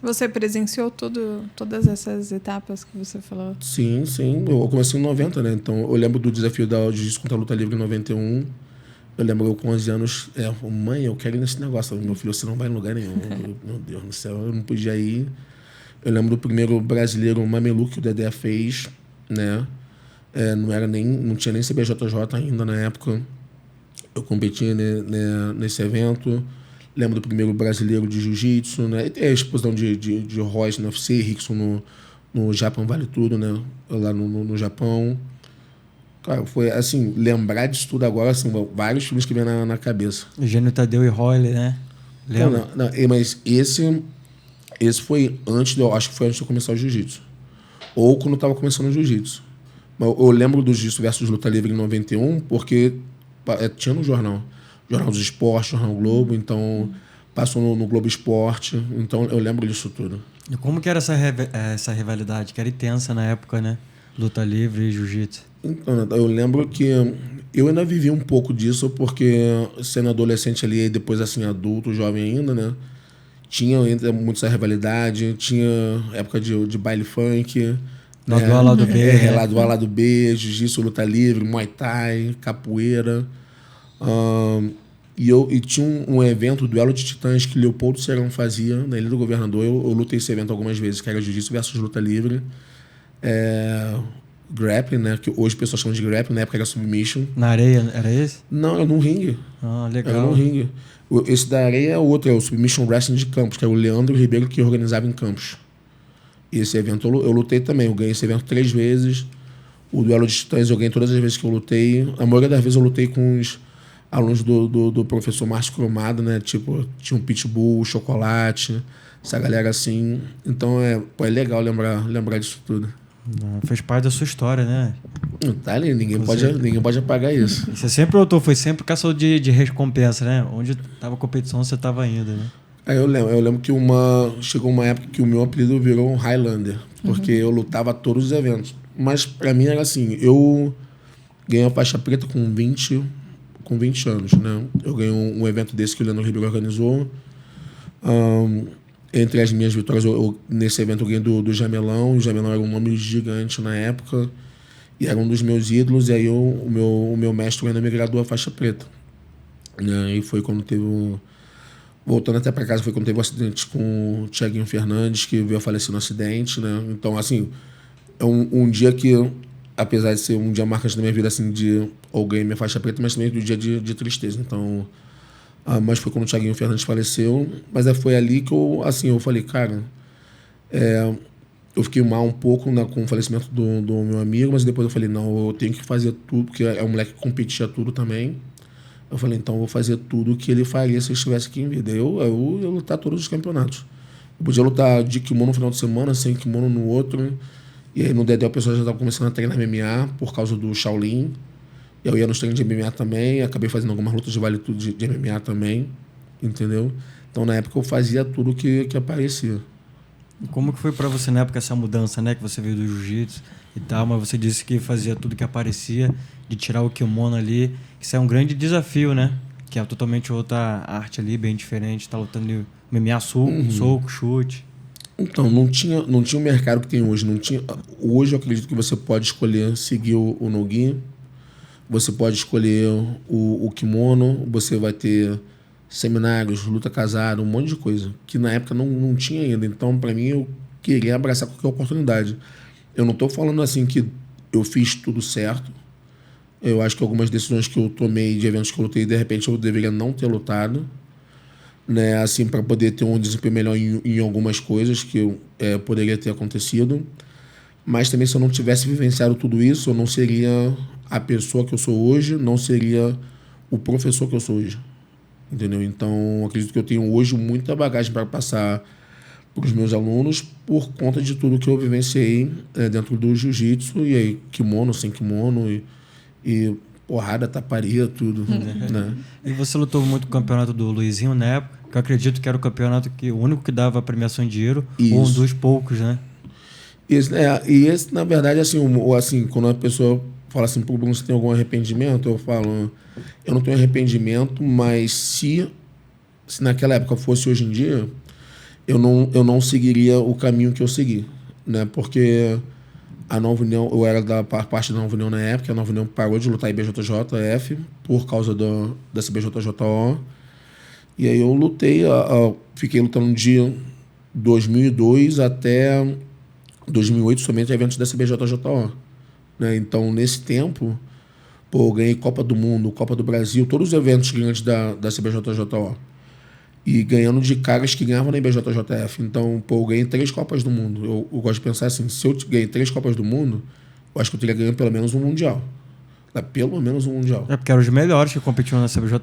Você presenciou todas essas etapas que você falou? Sim. Eu comecei em 90, né? Então, eu lembro do desafio da Jiu-Jitsu contra a luta livre em 91. Eu lembro eu com 11 anos, mãe, eu quero ir nesse negócio. Meu filho, você não vai em lugar nenhum. Meu Deus do céu, eu não podia ir. Eu lembro do primeiro brasileiro Mameluco que o Dedé fez, né? Não tinha nem CBJJ ainda na época. Eu competi nesse evento. Lembro do primeiro brasileiro de jiu-jitsu, né? E tem a exposição de Royce no UFC, Rickson no Japão Vale Tudo, né? Lá no Japão. Cara, foi assim, lembrar disso tudo agora, assim, vários filmes que vem na cabeça. Eugênio Tadeu e Royle, né? Lembra? Não, mas esse foi antes, acho que foi antes de eu começar o jiu-jitsu. Ou quando eu tava começando o jiu-jitsu. Mas eu lembro do Jiu-Jitsu versus Luta Livre em 91, porque tinha no jornal. Jornal dos Esportes, Jornal Globo, então passou no Globo Esporte, então eu lembro disso tudo. E como que era essa rivalidade? Que era intensa na época, né? Luta livre e jiu-jitsu. Então, eu lembro que eu ainda vivi um pouco disso, porque sendo adolescente ali, e depois assim, adulto, jovem ainda, né? Tinha ainda muito essa rivalidade, tinha época de baile funk. Lado A, lado B. Lado A, lado B, jiu-jitsu, luta livre, muay thai, capoeira. E tinha um evento, Duelo de Titãs, que Leopoldo Serão fazia na Ilha do Governador. Eu lutei esse evento algumas vezes, que era jiu-jitsu versus luta livre. Grappling, né? Que hoje o pessoal chama de grappling, na época era submission. Na areia, era esse? Não, era num ringue. Ah, legal. Era num ringue. Esse da areia é outro, é o Submission Wrestling de Campos, que é o Leandro Ribeiro que organizava em Campos. E esse evento eu lutei também. Eu ganhei esse evento 3 vezes. O Duelo de Titãs eu ganhei todas as vezes que eu lutei. A maioria das vezes eu lutei com os alunos do professor Márcio Cromado, né? Tipo, tinha um Pitbull, Chocolate, essa galera assim. Então é legal lembrar disso tudo. Fez parte da sua história, né? Tá ali, ninguém pode apagar isso. Você sempre lutou, foi sempre caçador de recompensa, né? Onde tava a competição, você tava indo, né? Eu lembro que chegou uma época que o meu apelido virou um Highlander, porque eu lutava todos os eventos. Mas pra mim era assim, eu ganhei a faixa preta com 20 anos, né? Eu ganhei um evento desse que o Leandro Ribeiro organizou. Entre as minhas vitórias, nesse evento eu ganhei do Jamelão. O Jamelão era um nome gigante na época e era um dos meus ídolos. E aí o meu mestre ainda me graduou a faixa preta, né? E foi quando teve voltando até para casa, foi quando teve um acidente com o Thiaguinho Fernandes, que veio a falecer no acidente, né? Então, assim, é um dia que, apesar de ser um dia marcante na minha vida, assim, de eu ganhei minha faixa preta, mas também do dia de tristeza. Então, mas foi quando o Thiaguinho Fernandes faleceu. Mas foi ali que eu falei, cara, eu fiquei mal um pouco com o falecimento do meu amigo, mas depois eu falei, não, eu tenho que fazer tudo, porque é um moleque que competia tudo também. Eu falei, então eu vou fazer tudo o que ele faria se ele estivesse aqui em vida. Eu lutar todos os campeonatos. Eu podia lutar de kimono no final de semana, sem kimono no outro. E aí no Dedé o pessoal já estava começando a treinar MMA por causa do Shaolin. Eu ia nos treinos de MMA também, acabei fazendo algumas lutas de vale tudo de MMA também, entendeu? Então na época eu fazia tudo que aparecia. Como que foi pra você na época essa mudança, né? Que você veio do jiu-jitsu e tal, mas você disse que fazia tudo que aparecia, de tirar o kimono ali. Isso é um grande desafio, né? Que é totalmente outra arte ali, bem diferente. Tá lutando MMA, soco, chute. Então, não tinha o mercado que tem hoje. Hoje eu acredito que você pode escolher seguir o no-gi, você pode escolher o kimono, você vai ter seminários, luta casada, um monte de coisa, que na época não tinha ainda. Então, para mim, eu queria abraçar qualquer oportunidade. Eu não estou falando assim que eu fiz tudo certo. Eu acho que algumas decisões que eu tomei de eventos que eu lutei, de repente eu deveria não ter lutado, né? Assim, para poder ter um desempenho melhor em algumas coisas que poderia ter acontecido. Mas também, se eu não tivesse vivenciado tudo isso, eu não seria a pessoa que eu sou hoje, não seria o professor que eu sou hoje. Entendeu? Então, acredito que eu tenho hoje muita bagagem para passar para os meus alunos por conta de tudo que eu vivenciei dentro do jiu-jitsu, e aí kimono, sem kimono, e porrada, taparia, tudo. Né? E você lutou muito no campeonato do Luizinho na época, que eu acredito que era o campeonato o único que dava premiação em dinheiro, Isso. ou um dos poucos, né? Esse, na verdade, assim, quando a pessoa fala assim, pô, Bruno, você tem algum arrependimento? Eu falo, eu não tenho arrependimento, mas se naquela época fosse hoje em dia, eu não seguiria o caminho que eu segui, né? Porque a Nova União, eu era da parte da Nova União na época, a Nova União parou de lutar em BJJF por causa dessa BJJO. E aí eu lutei, fiquei lutando de 2002 até 2008 somente eventos da CBJJO, né? Então, nesse tempo, eu ganhei Copa do Mundo, Copa do Brasil, todos os eventos grandes da CBJJO. E ganhando de caras que ganhavam na IBJJF. Então, eu ganhei 3 Copas do Mundo. Eu gosto de pensar assim, se eu ganhei 3 Copas do Mundo, eu acho que eu teria ganho pelo menos um Mundial. Pelo menos um Mundial. É porque eram os melhores que competiam na CBJJ.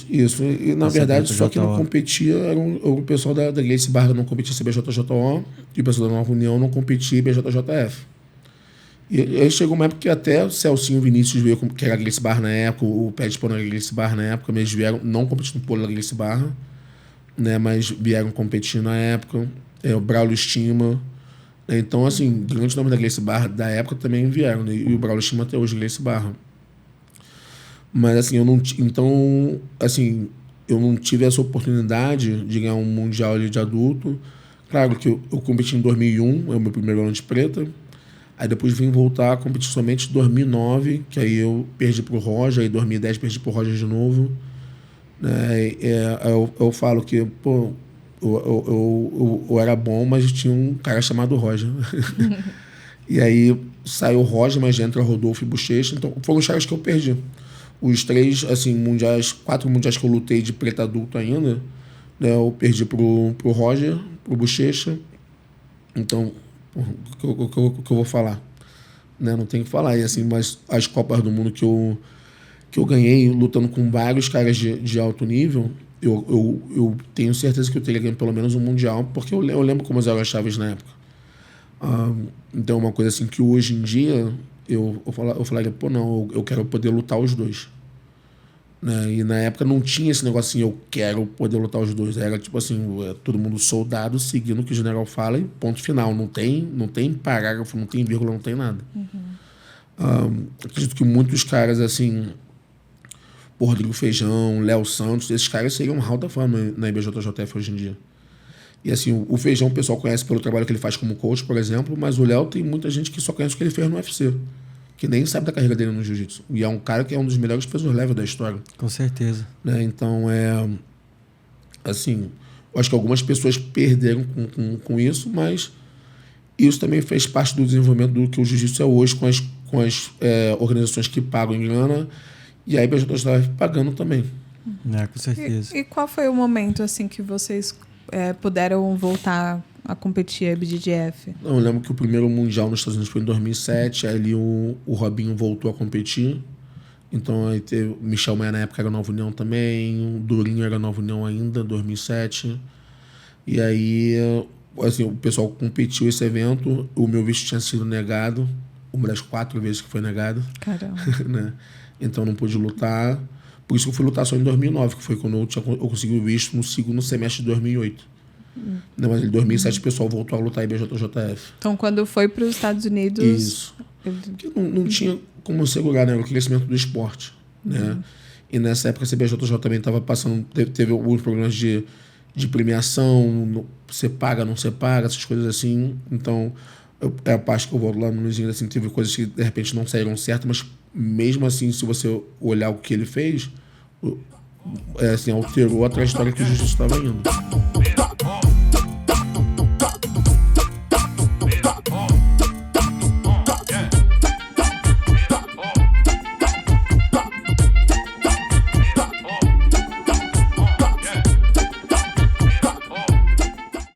Isso. E na verdade, só que não competia, era o pessoal da Gracie Barra não competia CBJJO e o pessoal da Nova União não competia IBJJF. E aí chegou uma época que até o Celcinho Vinícius veio, que era a Gracie Barra na época, o Pé de Pão na Gracie Barra na época, mas eles vieram, não competindo no polo da Gracie Barra, né, mas vieram competir na época, o Braulio Estima. Então, assim, grandes nomes da Gracie Barra da época também vieram, né, e o Braulio Estima até hoje, Gracie Barra. Mas, assim, eu não tive essa oportunidade de ganhar um Mundial ali de adulto. Claro que eu competi em 2001, é o meu primeiro ano de preta. Aí depois vim voltar a competir somente em 2009, que aí eu perdi pro Roger, aí em 2010 perdi pro Roger de novo. Né? Eu falo que, pô, eu era bom, mas tinha um cara chamado Roger. E aí saiu o Roger, mas entra Rodolfo e Bochecha, então foram os caras que eu perdi. Os 3, assim, 4 mundiais que eu lutei de preta adulto ainda, né, eu perdi pro Roger, pro Bochecha. Então, o que eu vou falar? Né? Não tem que falar. E, assim, mas as Copas do Mundo que eu ganhei lutando com vários caras de alto nível, eu tenho certeza que eu teria ganho pelo menos um Mundial, porque eu lembro como eram as chaves na época. Então, uma coisa assim que hoje em dia eu falaria, pô, não, eu quero poder lutar os dois. Né? E na época não tinha esse negócio assim, eu quero poder lutar os dois. Era tipo assim, todo mundo soldado, seguindo o que o general fala e ponto final. Não tem parágrafo, não tem vírgula, não tem nada. Acredito que muitos caras assim, Rodrigo Feijão, Léo Santos, esses caras seriam hall da fama na IBJJF hoje em dia. E assim, o Feijão o pessoal conhece pelo trabalho que ele faz como coach, por exemplo, mas o Léo tem muita gente que só conhece o que ele fez no UFC, que nem sabe da carreira dele no jiu-jitsu. E é um cara que é um dos melhores pesos leves da história. Com certeza. Né? Então, assim, eu acho que algumas pessoas perderam com isso, mas isso também fez parte do desenvolvimento do que o jiu-jitsu é hoje, com as organizações que pagam em grana, e a IBJJF pagando também. Com certeza. E qual foi o momento assim que vocês puderam voltar a competir a IBJJF? Eu lembro que o primeiro Mundial nos Estados Unidos foi em 2007, aí ali o Robinho voltou a competir. Então aí teve o Michel Maia na época era Nova União também, o Durinho era Nova União ainda, 2007. E aí, assim, o pessoal competiu esse evento, o meu visto tinha sido negado, uma das 4 vezes que foi negado. Caramba. Né? Então não pude lutar. Por isso que eu fui lutar só em 2009, que foi quando eu consegui o visto no segundo semestre de 2008. Não, mas em 2007 o pessoal voltou a lutar em IBJJF. Então, quando foi para os Estados Unidos... Isso. Porque não tinha como segurar, né, o crescimento do esporte. Né? E nessa época a CBJJ também estava passando... Teve alguns problemas de premiação, você paga, não você paga, essas coisas assim. Então, é a parte que eu volto lá no Luizinho, assim, teve coisas que de repente não saíram certas, mas mesmo assim, se você olhar o que ele fez, assim, alterou a trajetória que o jiu-jitsu estava indo.